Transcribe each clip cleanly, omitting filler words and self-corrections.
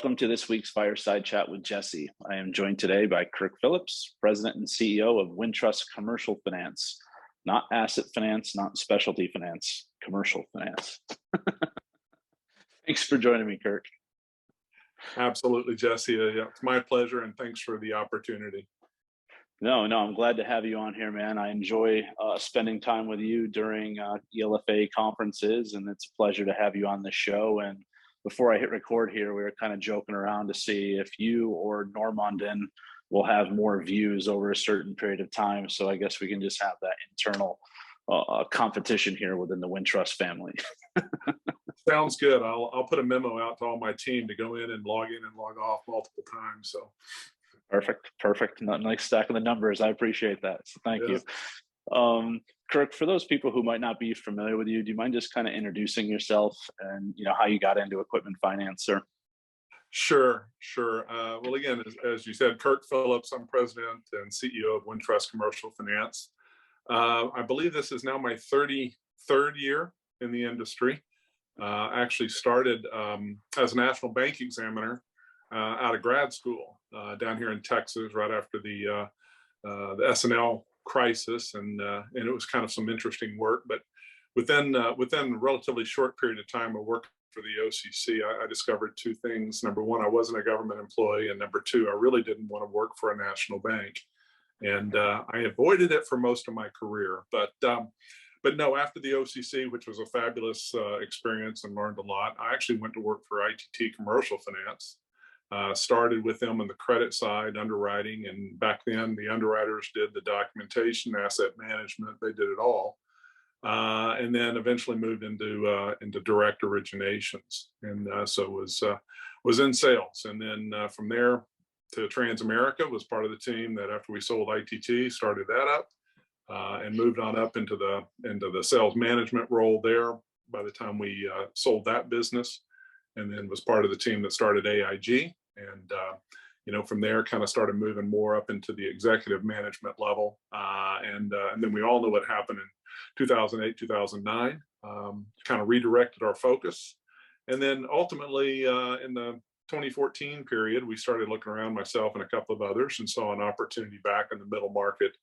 Welcome to this week's Fireside Chat with Jesse. I am joined today by Kirk Phillips, President and CEO of Wintrust Commercial Finance. Not asset finance, not specialty finance, commercial finance. Thanks for joining me, Kirk. Absolutely, Jesse. Yeah, it's my pleasure, and thanks for the opportunity. No, I'm glad to have you on here, man. I enjoy spending time with you during ELFA conferences, and it's a pleasure to have you on the show. And before I hit record here, we were kind of joking around to see if you or Normandin will have more views over a certain period of time. So I guess we can just have that internal competition here within the Wintrust family. Sounds good. I'll put a memo out to all my team to go in and log off multiple times. So perfect. Nice stack of the numbers. I appreciate that. So thank you. Kirk, for those people who might not be familiar with you, do you mind just kind of introducing yourself and how you got into equipment finance, sir? Sure. Well, again, as you said, Kirk Phillips, I'm President and CEO of Wintrust Commercial Finance. I believe this is now my 33rd year in the industry. I actually started as a national bank examiner out of grad school down here in Texas right after the S&L crisis, and it was kind of some interesting work. But within a relatively short period of time of working for the OCC, I discovered two things. Number one, I wasn't a government employee, and number two, I really didn't want to work for a national bank, and I avoided it for most of my career. But no, after the OCC, which was a fabulous experience and learned a lot, I actually went to work for ITT Commercial Finance. Started with them on the credit side, underwriting, and back then the underwriters did the documentation, asset management, they did it all. And then eventually moved into direct originations, and so was in sales. And then from there to Transamerica, was part of the team that after we sold ITT, started that up and moved on up into the sales management role there by the time we sold that business, and then was part of the team that started AIG. And from there kind of started moving more up into the executive management level. And then we all know what happened in 2008, 2009, kind of redirected our focus. And then ultimately in the 2014 period, we started looking around, myself and a couple of others, and saw an opportunity back in the middle market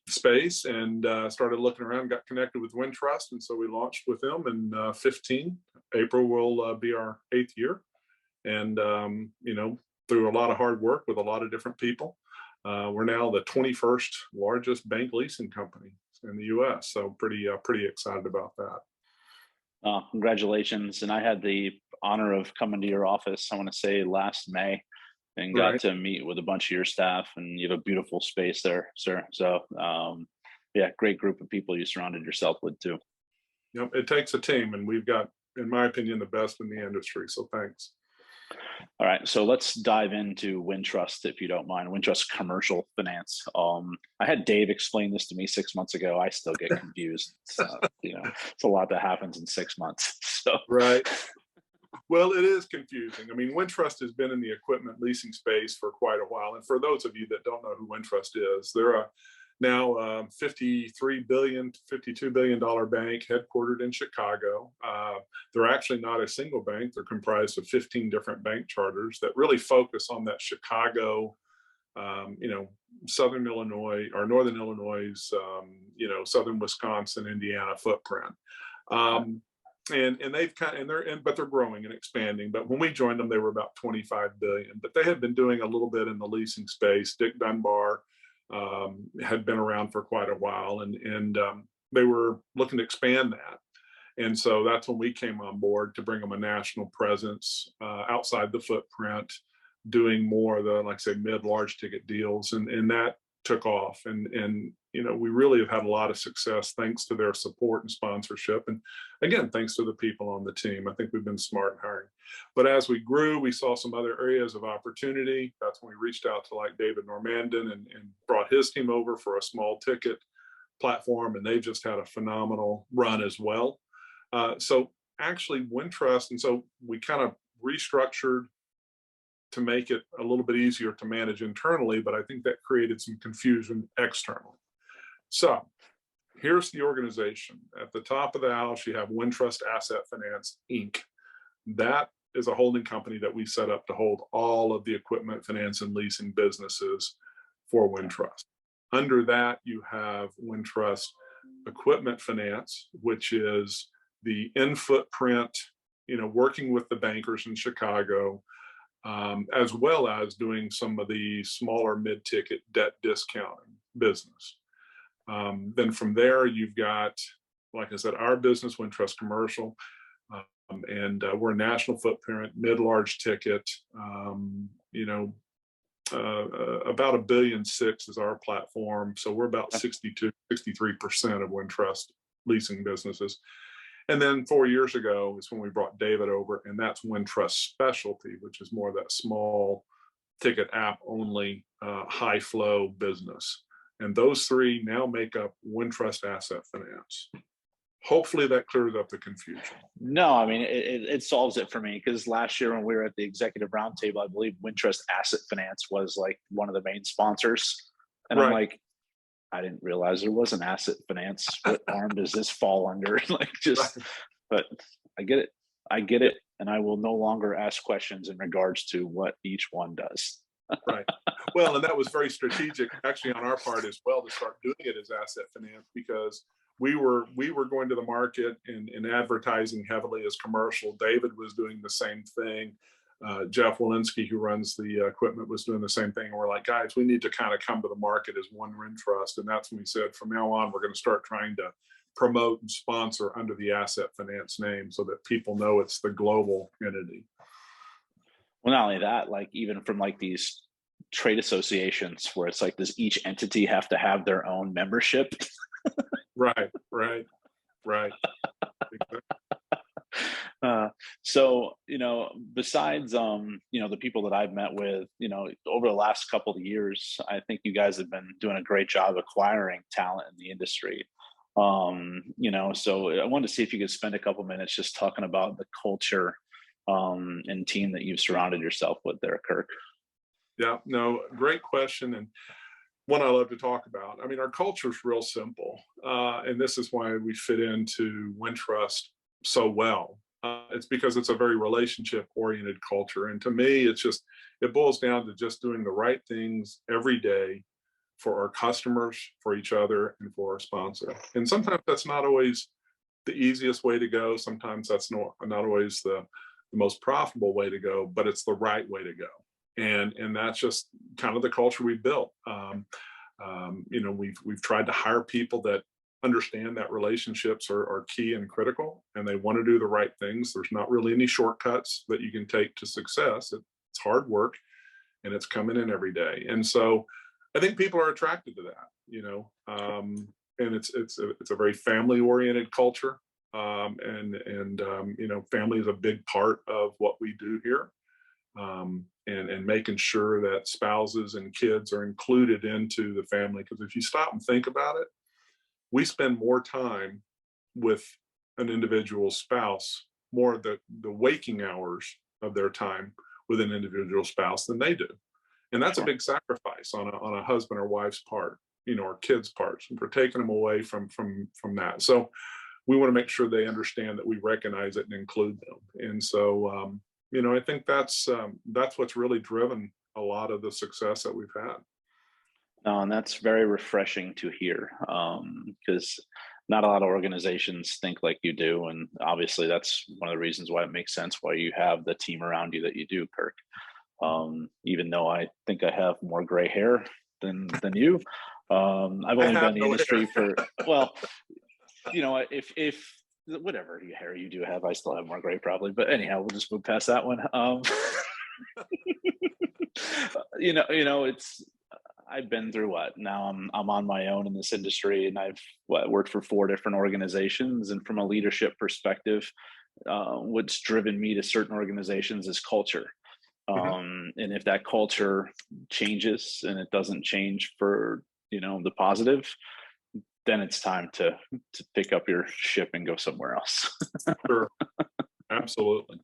space, and started looking around, got connected with Wintrust. And so we launched with them in 15. April will be our 8th year. And, through a lot of hard work with a lot of different people, we're now the 21st largest bank leasing company in the U.S. So pretty excited about that. Congratulations. And I had the honor of coming to your office, I want to say last May, and got to meet with a bunch of your staff, and you have a beautiful space there, sir. So great group of people you surrounded yourself with too. Yep, it takes a team, and we've got, in my opinion, the best in the industry. So thanks. All right, so let's dive into Wintrust, if you don't mind. Wintrust Commercial Finance. I had Dave explain this to me 6 months ago. I still get confused. It's a lot that happens in 6 months. So right. Well, it is confusing. I mean, Wintrust has been in the equipment leasing space for quite a while. And for those of you that don't know who Wintrust is, they're a now $53 billion, $52 billion bank headquartered in Chicago. They're actually not a single bank. They're comprised of 15 different bank charters that really focus on that Chicago, Southern Illinois or Northern Illinois, Southern Wisconsin, Indiana footprint. And they're growing and expanding. But when we joined them, they were about 25 billion. But they had been doing a little bit in the leasing space. Dick Dunbar had been around for quite a while, and they were looking to expand that. And so that's when we came on board to bring them a national presence outside the footprint, doing more of the, like I say, mid-large ticket deals, and that took off. And we really have had a lot of success thanks to their support and sponsorship. And again, thanks to the people on the team. I think we've been smart in hiring. But as we grew, we saw some other areas of opportunity. That's when we reached out to like David Normandin and brought his team over for a small ticket platform. And they've just had a phenomenal run as well. So actually Wintrust, and so we kind of restructured to make it a little bit easier to manage internally, but I think that created some confusion externally. So here's the organization. At the top of the house, you have Wintrust Asset Finance, Inc. That is a holding company that we set up to hold all of the equipment finance and leasing businesses for Wintrust. Under that, you have Wintrust Equipment Finance, which is the in-footprint, working with the bankers in Chicago, as well as doing some of the smaller mid-ticket debt discounting business. Then from there, you've got, like I said, our business, Wintrust Commercial, and we're a national footprint, mid-large ticket. About $1.6 billion is our platform. So we're about 62, 63% of Wintrust leasing businesses. And then 4 years ago is when we brought David over, and that's Wintrust Specialty, which is more of that small ticket app only, high flow business. And those three now make up Wintrust Asset Finance. Hopefully that clears up the confusion. No, I mean, it solves it for me, because last year when we were at the executive roundtable, I believe Wintrust Asset Finance was like one of the main sponsors. And Right. I'm like, I didn't realize there was an asset finance. What arm does this fall under? But I get it. And I will no longer ask questions in regards to what each one does. Right. Well, and that was very strategic actually on our part as well to start doing it as asset finance, because we were going to the market and advertising heavily as commercial. David was doing the same thing. Jeff Walensky, who runs the equipment, was doing the same thing. And we're like, guys, we need to kind of come to the market as one Wintrust. And that's when we said, from now on, we're going to start trying to promote and sponsor under the asset finance name so that people know it's the global entity. Well, not only that, like even from like these trade associations where it's like, does each entity have to have their own membership? Right. So, besides, the people that I've met with, over the last couple of years, I think you guys have been doing a great job acquiring talent in the industry. So I wanted to see if you could spend a couple minutes just talking about the culture and team that you've surrounded yourself with there, Kirk. Yeah, no, great question. And one I love to talk about. I mean, our culture is real simple. And this is why we fit into Wintrust so well. It's because it's a very relationship oriented culture. And to me, it boils down to just doing the right things every day for our customers, for each other, and for our sponsor. And sometimes that's not always the easiest way to go. Sometimes that's not always the most profitable way to go, but it's the right way to go. And that's just kind of the culture we built. We've tried to hire people that understand that relationships are key and critical, and they want to do the right things. There's not really any shortcuts that you can take to success. It's hard work, and it's coming in every day. And so I think people are attracted to that, and it's a very family oriented culture. Family is a big part of what we do here. And making sure that spouses and kids are included into the family. Because if you stop and think about it, we spend more time with an individual's spouse, more of the waking hours of their time with an individual spouse than they do. And that's a big sacrifice on a husband or wife's part, or kids' parts. And we're taking them away from that. So we want to make sure they understand that we recognize it and include them. And so, I think that's what's really driven a lot of the success that we've had. No, and that's very refreshing to hear, because not a lot of organizations think like you do. And obviously that's one of the reasons why it makes sense why you have the team around you that you do, Kirk. Even though I think I have more gray hair than you. I've only been in the industry for, well, if whatever hair you do have, I still have more gray probably. But anyhow, we'll just move past that one. I've been through what? Now I'm on my own in this industry, and I've worked for 4 different organizations. And from a leadership perspective, what's driven me to certain organizations is culture. And if that culture changes and it doesn't change for the positive, then it's time to pick up your ship and go somewhere else. Sure. Absolutely.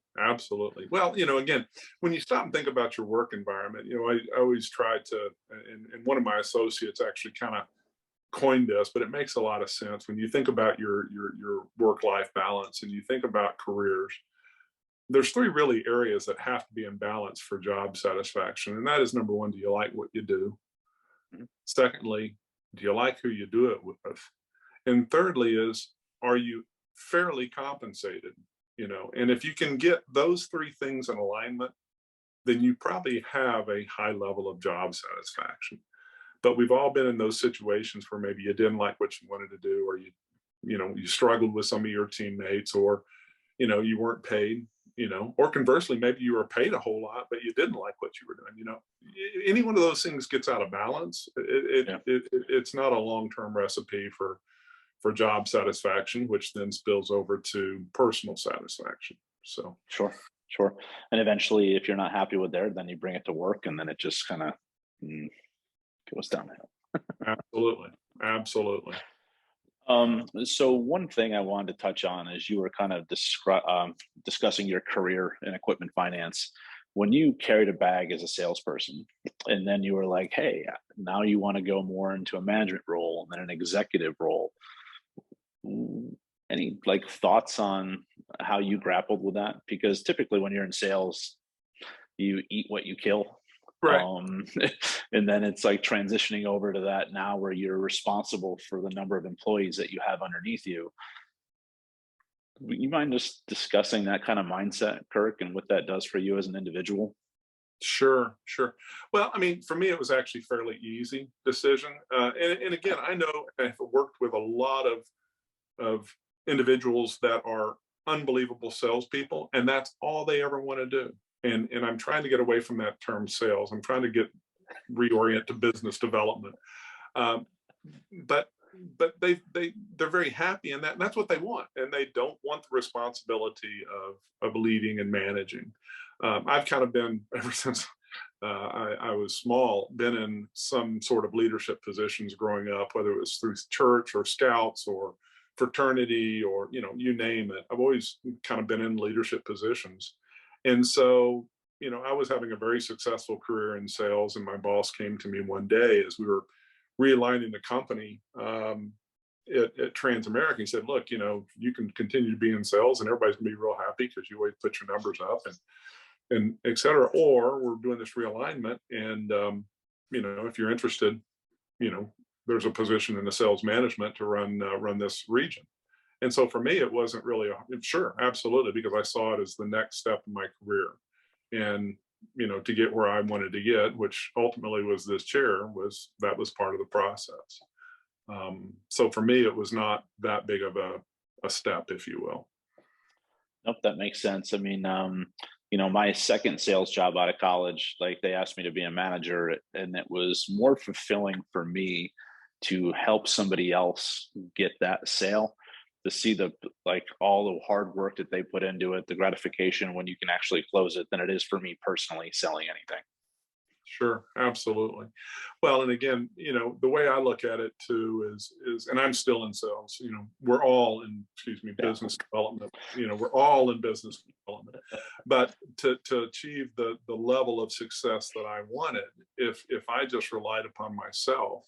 Well, again, when you stop and think about your work environment, I always try to, and one of my associates actually kind of coined this, but it makes a lot of sense when you think about your work-life balance and you think about careers. there's three really areas that have to be in balance for job satisfaction. And that is, number one, do you like what you do? Mhm. Secondly, do you like who you do it with? And thirdly is, are you fairly compensated? And if you can get those three things in alignment, then you probably have a high level of job satisfaction. But we've all been in those situations where maybe you didn't like what you wanted to do, or you struggled with some of your teammates, or you weren't paid, or conversely, maybe you were paid a whole lot, but you didn't like what you were doing. Any one of those things gets out of balance, Yeah. it's not a long-term recipe for job satisfaction, which then spills over to personal satisfaction. So Sure. Sure. And eventually, if you're not happy with there, then you bring it to work, and then it just kind of goes downhill. absolutely, absolutely. So one thing I wanted to touch on is you were kind of discussing your career in equipment finance. When you carried a bag as a salesperson, and then you were like, "Hey, now you want to go more into a management role and then an executive role." Any like thoughts on how you grappled with that? Because typically, when you're in sales, you eat what you kill. Right. um and then it's like transitioning over to that now where you're responsible for the number of employees that you have underneath you. You mind just discussing that kind of mindset, Kirk, and what that does for you as an individual? Sure, sure. Well, I mean, for me, it was actually fairly easy decision. And again, I know I've worked with a lot of individuals that are unbelievable salespeople, and that's all they ever want to do. And I'm trying to get away from that term sales. I'm trying to reorient to business development. Um, but they're very happy in that, and that's what they want. And they don't want the responsibility of leading and managing. I've kind of been ever since I was small, been in some sort of leadership positions growing up, whether it was through church or scouts or fraternity, or you name it. I've always kind of been in leadership positions. And so I was having a very successful career in sales, and my boss came to me one day as we were realigning the company at Transamerica. He said, "Look, you can continue to be in sales, and everybody's gonna be real happy because you always put your numbers up, and et cetera. Or we're doing this realignment, and if you're interested, you know, there's a position in the sales management to run this region." And so for me, it wasn't really sure, absolutely, because I saw it as the next step in my career, and to get where I wanted to get, which ultimately was this chair, was part of the process. So for me, it was not that big of a step, if you will. Nope, that makes sense. I mean, my second sales job out of college, like they asked me to be a manager, and it was more fulfilling for me to help somebody else get that sale, to see the like all the hard work that they put into it, the gratification when you can actually close it, than it is for me personally selling anything. Sure, absolutely. Well, and again, the way I look at it too is, and I'm still in sales. We're all in, excuse me, Yeah. business development. We're all in business development. But to achieve the level of success that I wanted, if I just relied upon myself,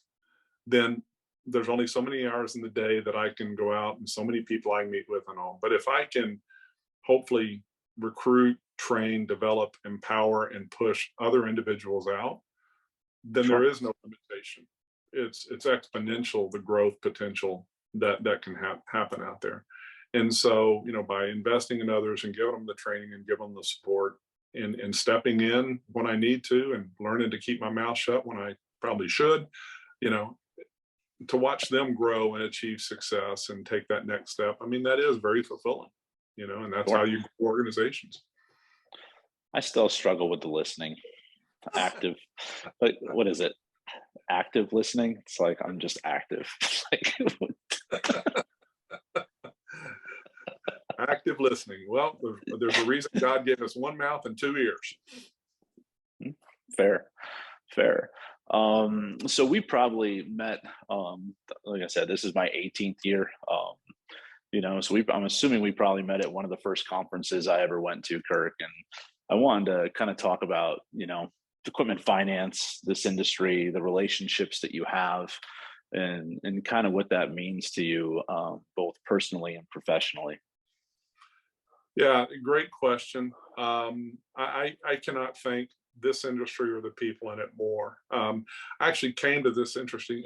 then there's only so many hours in the day that I can go out, and so many people I can meet with and all. But if I can hopefully recruit, train, develop, empower, and push other individuals out, then there Sure. is no limitation. It's exponential, the growth potential that can happen out there. And so, by investing in others and giving them the training and giving them the support, and stepping in when I need to, and learning to keep my mouth shut when I probably should, you know, to watch them grow and achieve success and take that next step. I mean, that is very fulfilling, and that's how Sure. you grow organizations. I still struggle with the listening active. Like, what is it? Active listening? It's like I'm just active. Like, Active listening. Well, there's a reason God gave us one mouth and two ears. fair, fair. So we probably met. Like I said, this is my 18th year. So I'm assuming we probably met at one of the first conferences I ever went to, Kirk. And I wanted to kind of talk about, equipment finance, this industry, the relationships that you have, and kind of what that means to you, both personally and professionally. Yeah, great question. I cannot thank this industry or the people in it more. I actually came to this interestingly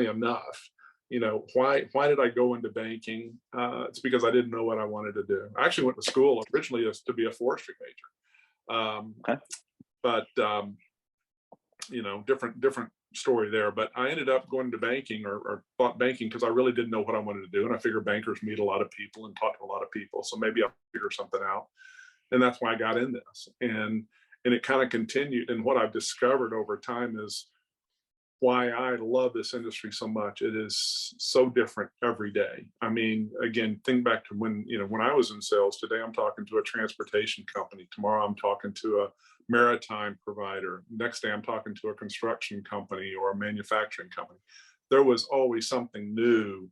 enough, why did I go into banking? It's because I didn't know what I wanted to do. I actually went to school originally as to be a forestry major. Okay. But different story there. But I ended up going to banking or thought banking because I really didn't know what I wanted to do. And I figured bankers meet a lot of people and talk to a lot of people. So maybe I'll figure something out. And that's why I got in this. And it kind of continued. And what I've discovered over time is why I love this industry so much. It is so different every day. I mean, again, think back to when I was in sales. Today I'm talking to a transportation company. Tomorrow I'm talking to a maritime provider. Next day I'm talking to a construction company or a manufacturing company. There was always something new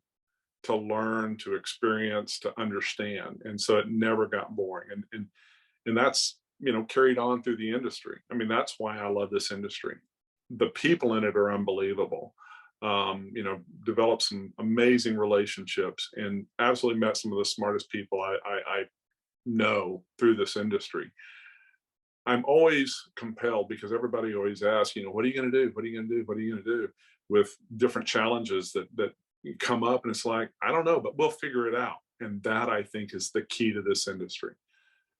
to learn, to experience, to understand. And so it never got boring. And that's, carried on through the industry. I mean, that's why I love this industry. The people in it are unbelievable. Developed some amazing relationships and absolutely met some of the smartest people I know through this industry. I'm always compelled because everybody always asks, what are you going to do? What are you going to do? What are you going to do with different challenges that come up? And it's like, I don't know, but we'll figure it out. And that, I think, is the key to this industry.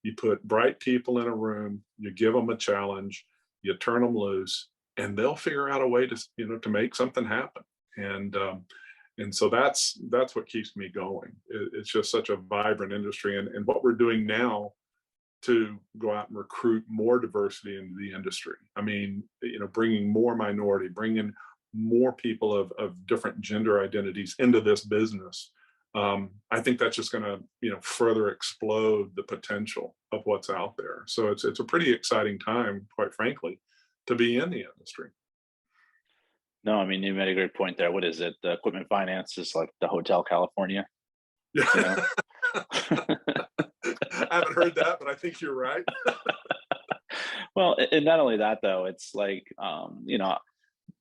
You put bright people in a room, you give them a challenge, you turn them loose, and they'll figure out a way to make something happen. And so that's what keeps me going. It's just such a vibrant industry, and what we're doing now to go out and recruit more diversity into the industry. I mean, bringing more minority, bringing more people of different gender identities into this business. I think that's just going to, further explode the potential of what's out there. So it's a pretty exciting time, quite frankly, to be in the industry. No, I mean, you made a great point there. What is it? The equipment finance is like the Hotel California. Yeah. I haven't heard that, but I think you're right. Well, and not only that, though, it's like,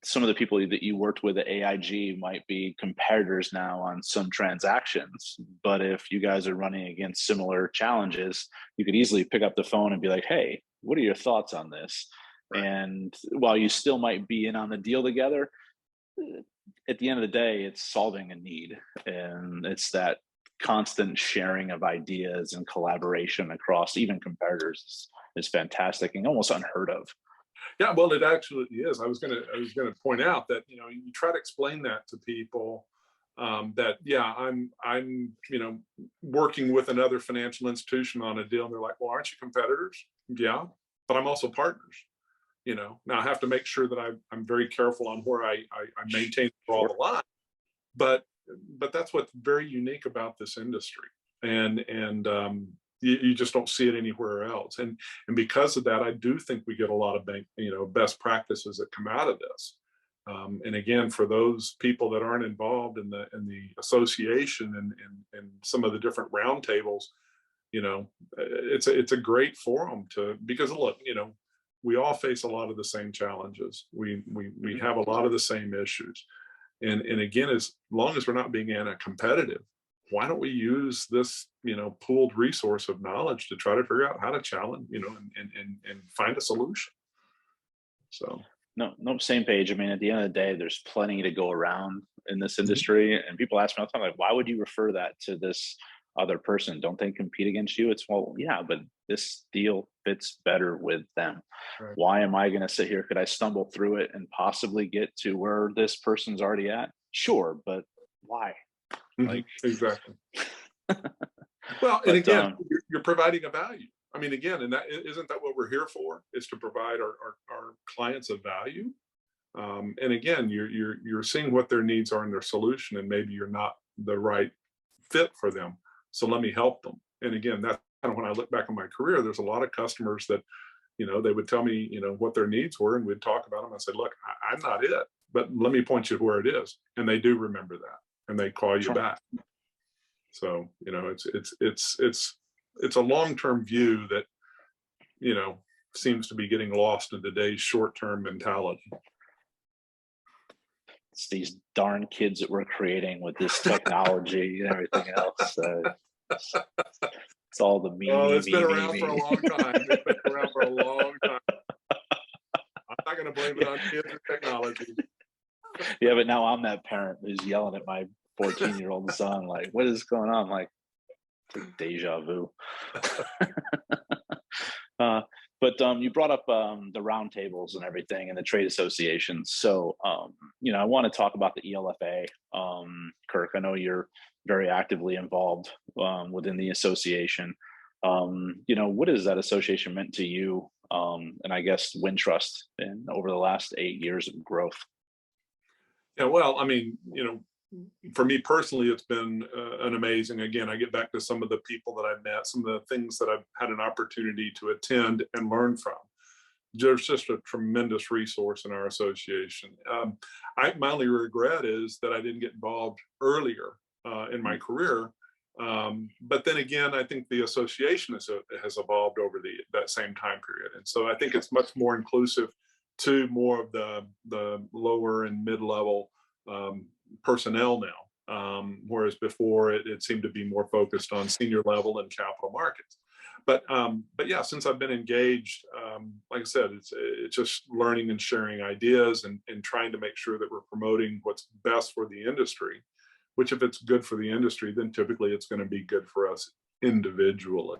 some of the people that you worked with at AIG might be competitors now on some transactions. But if you guys are running against similar challenges, you could easily pick up the phone and be like, hey, what are your thoughts on this? Right. And while you still might be in on the deal together, at the end of the day, it's solving a need. And it's that constant sharing of ideas and collaboration across even competitors is fantastic and almost unheard of. Yeah, well, it actually is. I was gonna point out that you try to explain that to people that I'm working with another financial institution on a deal, and they're like, well, aren't you competitors? Yeah, but I'm also partners. Now I have to make sure that I'm very careful on where I maintain all the line. But that's what's very unique about this industry, and you just don't see it anywhere else. And because of that, I do think we get a lot of best practices that come out of this. And again, for those people that aren't involved in the association and some of the different roundtables, it's a great forum because look, we all face a lot of the same challenges. We have a lot of the same issues. And again, as long as we're not being anti-competitive, why don't we use this, pooled resource of knowledge to try to figure out how to challenge, and find a solution. So no, same page. I mean, at the end of the day, there's plenty to go around in this industry, and people ask me all the time, like, why would you refer that to this other person? Don't they compete against you? It's, well, yeah, but this deal fits better with them. Right. Why am I going to sit here? Could I stumble through it and possibly get to where this person's already at? Sure, but why? Like, exactly. Well, and again, you're providing a value. I mean, again, and that isn't that what we're here for? Is to provide our clients a value. And again, you're seeing what their needs are and their solution, and maybe you're not the right fit for them. So let me help them. And again, that's kind of when I look back on my career, there's a lot of customers that, they would tell me, what their needs were, and we'd talk about them. I said, look, I'm not it, but let me point you to where it is. And they do remember that, and they call you back. So, it's a long-term view that, seems to be getting lost in today's short-term mentality. It's these darn kids that we're creating with this technology and everything else. It's all the me, Oh, me, it's been me, me, around for a me. long time. It's been around for a long time. I'm not going to blame it Yeah. on kids or technology. Yeah, but now I'm that parent who's yelling at my 14-year-old son, like, what is going on? Like, it's like deja vu. Uh, but you brought up the roundtables and everything and the trade associations. So, I want to talk about the ELFA. Kirk, I know you're very actively involved within the association. What has that association meant to you? And I guess Wintrust and over the last 8 years of growth. Yeah, well, I mean, for me personally, it's been an amazing. Again, I get back to some of the people that I've met, some of the things that I've had an opportunity to attend and learn from. There's just a tremendous resource in our association. My only regret is that I didn't get involved earlier in my career. But then again, I think the association has evolved over that same time period, and so I think it's much more inclusive to more of the lower and mid-level personnel now, whereas before it seemed to be more focused on senior level and capital markets. But yeah, since I've been engaged, like I said, it's just learning and sharing ideas and trying to make sure that we're promoting what's best for the industry. Which, if it's good for the industry, then typically it's going to be good for us individually.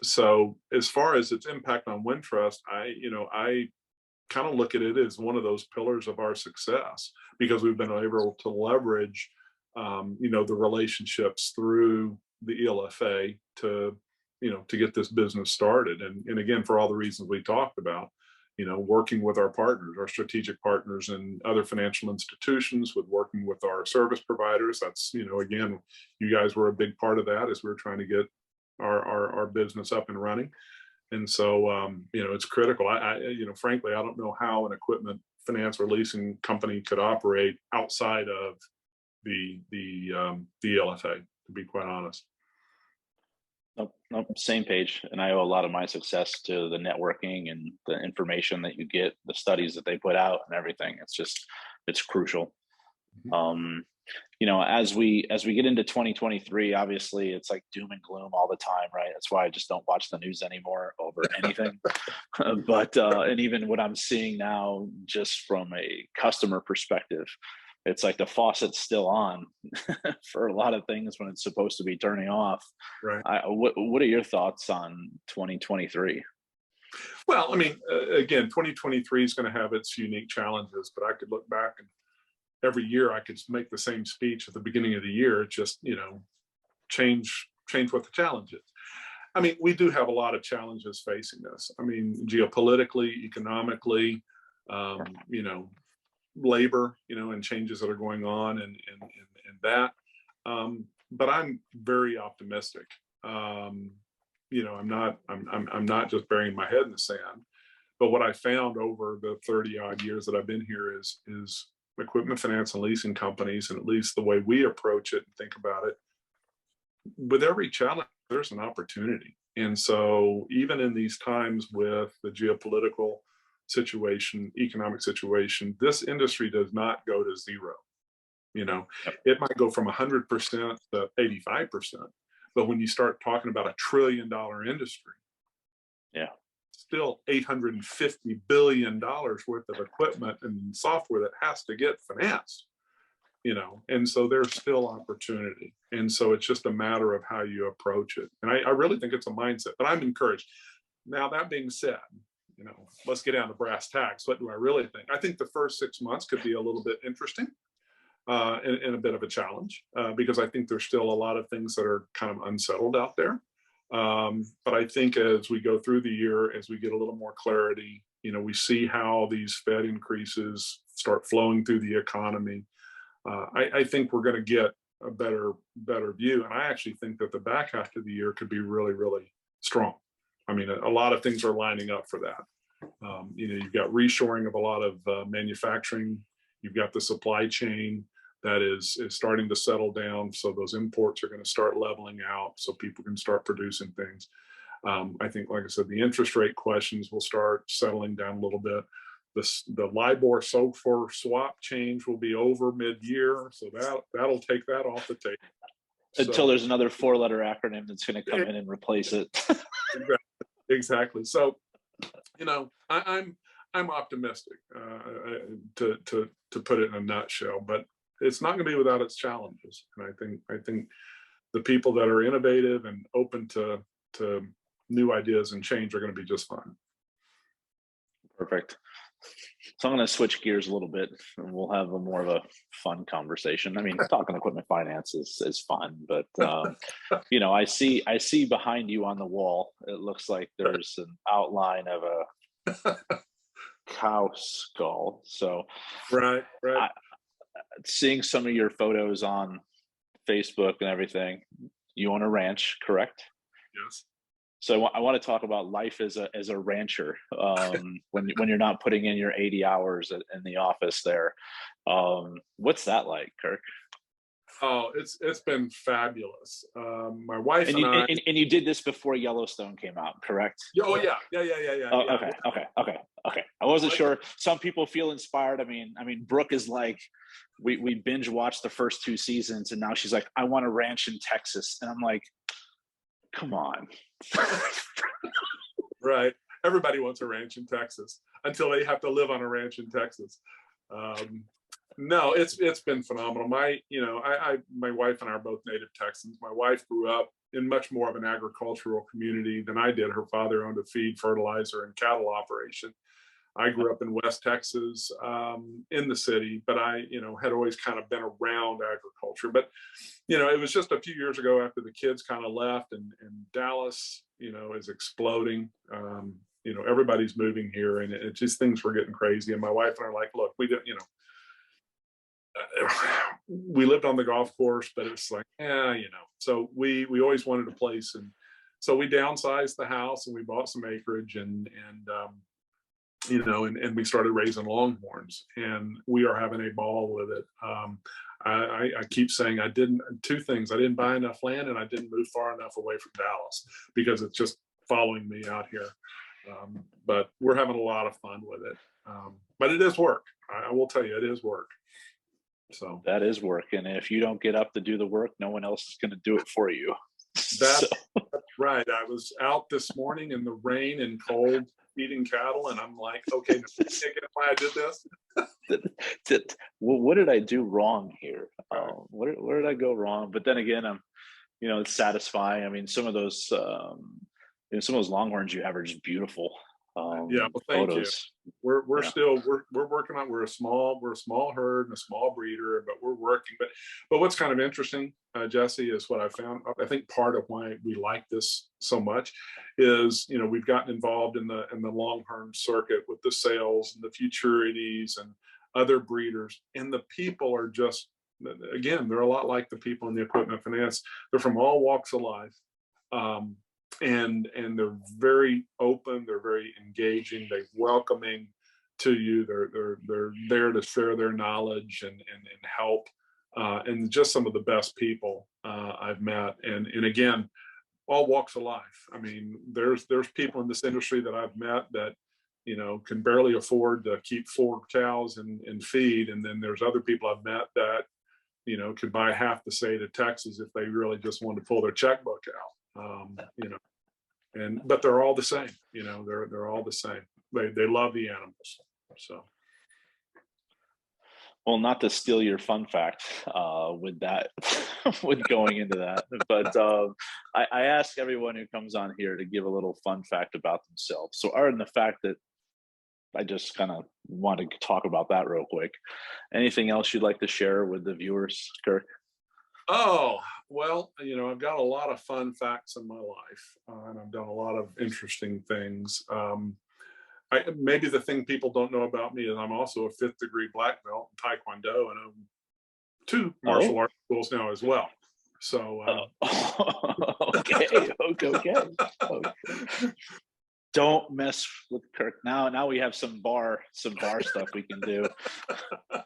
So as far as its impact on Wintrust, I kind of look at it as one of those pillars of our success because we've been able to leverage, the relationships through the ELFA to get this business started. And again, for all the reasons we talked about, working with our partners, our strategic partners and other financial institutions, with working with our service providers. That's, again, you guys were a big part of that as we were trying to get our business up and running. And so, it's critical. Frankly, I don't know how an equipment finance or leasing company could operate outside of the LFA, to be quite honest. Nope, same page. And I owe a lot of my success to the networking and the information that you get, the studies that they put out and everything. It's crucial. Mhm. As we get into 2023, obviously it's like doom and gloom all the time, right? That's why I just don't watch the news anymore over anything. But and even what I'm seeing now, just from a customer perspective, it's like the faucet's still on for a lot of things when it's supposed to be turning off. Right. What are your thoughts on 2023? Well, I mean, again, 2023 is going to have its unique challenges, but I could look back and every year I could make the same speech at the beginning of the year, just, change what the challenge is. I mean, we do have a lot of challenges facing us. I mean, geopolitically, economically, labor, and changes that are going on and that. But I'm very optimistic. I'm not just burying my head in the sand. But what I found over the 30 odd years that I've been here is equipment finance and leasing companies, and at least the way we approach it and think about it, with every challenge, there's an opportunity. And so even in these times with the geopolitical situation, economic situation, this industry does not go to zero. It might go from 100% to 85%. But when you start talking about $1 trillion industry, Yeah. still $850 billion worth of equipment and software that has to get financed, and so there's still opportunity. And so it's just a matter of how you approach it. And I really think it's a mindset, but I'm encouraged. Now, that being said, let's get down to brass tacks. What do I really think? I think the first 6 months could be a little bit interesting and a bit of a challenge because I think there's still a lot of things that are kind of unsettled out there. But I think as we go through the year, as we get a little more clarity, we see how these Fed increases start flowing through the economy. I think we're going to get a better view. And I actually think that the back half of the year could be really, really strong. I mean, a lot of things are lining up for that. You've got reshoring of a lot of manufacturing. You've got the supply chain that is starting to settle down. So those imports are going to start leveling out so people can start producing things. I think, like I said, the interest rate questions will start settling down a little bit. The LIBOR SOFR swap change will be over mid-year. So that'll take that off the table. Until So there's another 4-letter acronym that's going to come in and replace it. exactly. So, I'm optimistic, to put it in a nutshell, but it's not going to be without its challenges. And I think the people that are innovative and open to new ideas and change are going to be just fine. Perfect. So I'm going to switch gears a little bit, and we'll have a more of a fun conversation. I mean, talking equipment finance is fun, but I see behind you on the wall, it looks like there's an outline of a cow skull. So Right. seeing some of your photos on Facebook and everything, you own a ranch, correct? Yes. So I want to talk about life as a rancher, when you're not putting in your 80 hours in the office there. What's that like, Kirk? Oh, it's been fabulous. My wife And and I. you did this before Yellowstone came out, correct? Oh yeah. Oh, Yeah. okay. I wasn't sure. Some people feel inspired. I mean, Brooke is like, we binge watched the first 2 seasons, and now she's like, I want a ranch in Texas, and I'm like, come on. Right. Everybody wants a ranch in Texas until they have to live on a ranch in Texas. No, it's been phenomenal. My wife and I are both native Texans. My wife grew up in much more of an agricultural community than I did. Her father owned a feed, fertilizer, and cattle operation. I grew up in West Texas, in the city, but I, had always kind of been around agriculture. But, it was just a few years ago after the kids kind of left, and Dallas, is exploding. Everybody's moving here, and it just, things were getting crazy. And my wife and I are like, look, we didn't, we lived on the golf course, but it's like, so we always wanted a place. And so we downsized the house and we bought some acreage, and we started raising longhorns, and we are having a ball with it. I keep saying two things. I didn't buy enough land, and I didn't move far enough away from Dallas, because it's just following me out here. But we're having a lot of fun with it. But it is work. I will tell you, it is work. So that is work. And if you don't get up to do the work, no one else is going to do it for you. That's right. I was out this morning in the rain and cold feeding cattle, and I'm like, okay, no, I can't get why I did this. What did I do wrong here? Where did I go wrong? But then again, it's satisfying. I mean, some of those longhorns you have are just beautiful. Yeah, well, thank photos. you. We're still working on. We're a small herd and a small breeder, but we're working. But what's kind of interesting, Jesse, is what I found. I think part of why we like this so much is, we've gotten involved in the longhorn circuit with the sales and the futurities and other breeders, and the people are just, again, they're a lot like the people in the equipment finance. They're from all walks of life. And they're very open, they're very engaging, they're welcoming to you, they're there to share their knowledge and help, and just some of the best people I've met, and again, all walks of life. I mean, there's people in this industry that I've met that can barely afford to keep 4 cows and feed, and then there's other people I've met that could buy half the state of Texas if they really just wanted to pull their checkbook out. But they're all the same. They're all the same. They love the animals. So, well, not to steal your fun fact with that, with going into that, but I ask everyone who comes on here to give a little fun fact about themselves. So, other than the fact that I just kind of want to talk about that real quick, anything else you'd like to share with the viewers, Kirk? Oh, well, I've got a lot of fun facts in my life, and I've done a lot of interesting things. Maybe the thing people don't know about me is I'm also a 5th degree black belt in Taekwondo, and I'm 2 martial arts schools now as well. So, okay. Don't mess with Kirk. Now we have some bar stuff we can do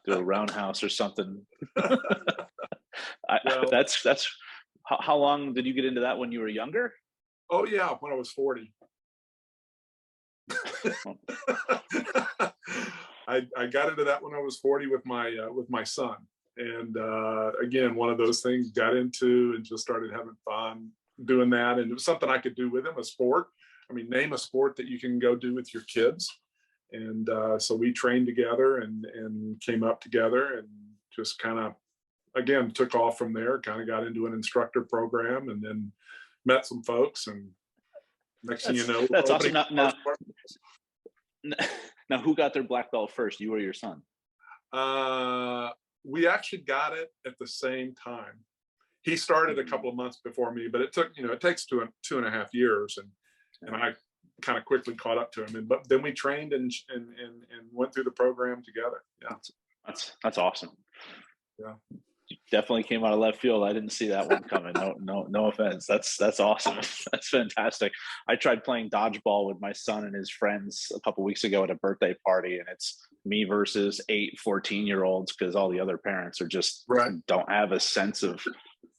a roundhouse or something. That's how long did you get into that? When you were younger? Oh yeah, when I was 40. I got into that when I was 40 with my son, And again, one of those things, got into and just started having fun doing that. And it was something I could do with him, a sport. I mean, name a sport that you can go do with your kids. And so we trained together and came up together, and just kind of, again, took off from there, kind of got into an instructor program, and then met some folks. And next thing you know, that's awesome. Now, who got their black belt first, you or your son? We actually got it at the same time. He started a couple of months before me, but it took, it takes 2.5 years, and I kind of quickly caught up to him. But then we trained and went through the program together. Yeah, that's awesome. Yeah, you definitely came out of left field. I didn't see that one coming. No offense. That's awesome. That's fantastic. I tried playing dodgeball with my son and his friends a couple weeks ago at a birthday party, and it's me versus 8 14-year-olds, because all the other parents are just don't have a sense of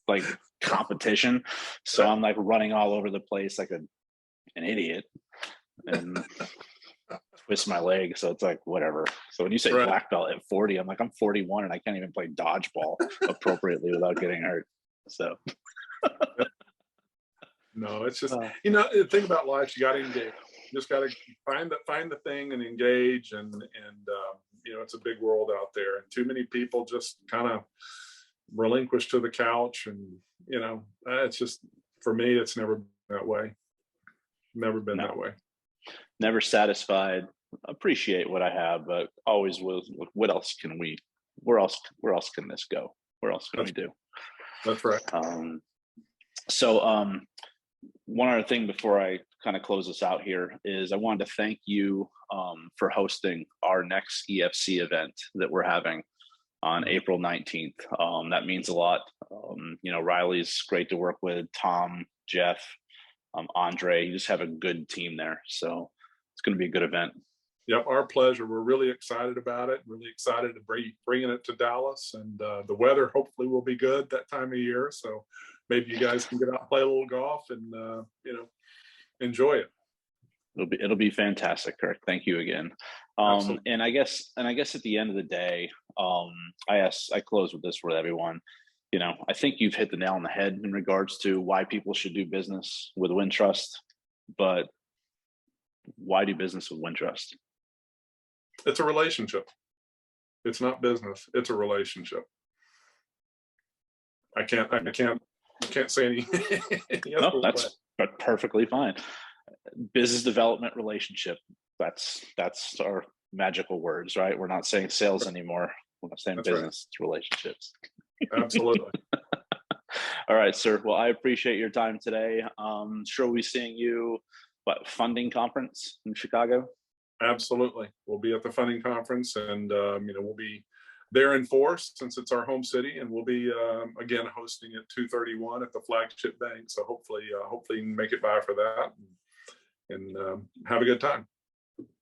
like competition. So I'm like running all over the place like an idiot and twist my leg. So it's like, whatever. So when you say black belt at 40, I'm like, I'm 41 and I can't even play dodgeball appropriately without getting hurt. So no, it's just, the thing about life, you got to engage. You just got to find the thing and engage. And it's a big world out there, and too many people just kind of relinquish to the couch. And, it's just, for me, it's never been that way. Never been that way. Never satisfied. Appreciate what I have, but always will. What else can we? Where else can this go? Where else can we do? That's right. So one other thing before I kind of close this out here is I wanted to thank you for hosting our next EFC event that we're having on April 19th. That means a lot. Riley's great to work with. Tom, Jeff, Andre, you just have a good team there. So it's going to be a good event. Yep, our pleasure. We're really excited about it. Really excited to bringing it to Dallas, and the weather hopefully will be good that time of year. So maybe you guys can get out and play a little golf and enjoy it. It'll be fantastic, Kirk. Thank you again. And I guess at the end of the day, I close with this with everyone. I think you've hit the nail on the head in regards to why people should do business with Wintrust, but why do business with Wintrust? It's a relationship. It's not business. It's a relationship. I can't say any. No, that's perfectly fine. Business development relationship. That's our magical words, right? We're not saying sales anymore. We're not saying business. It's relationships. Absolutely. All right, sir. Well, I appreciate your time today. Sure, we'll be seeing you funding conference in Chicago. Absolutely. We'll be at the funding conference, and we'll be there in force since it's our home city, and we'll be again hosting at 231 at the flagship bank. So hopefully you can make it by for that and have a good time.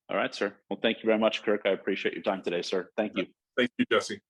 All right, sir. Well, thank you very much, Kirk. I appreciate your time today, sir. Thank you. Thank you, Jesse.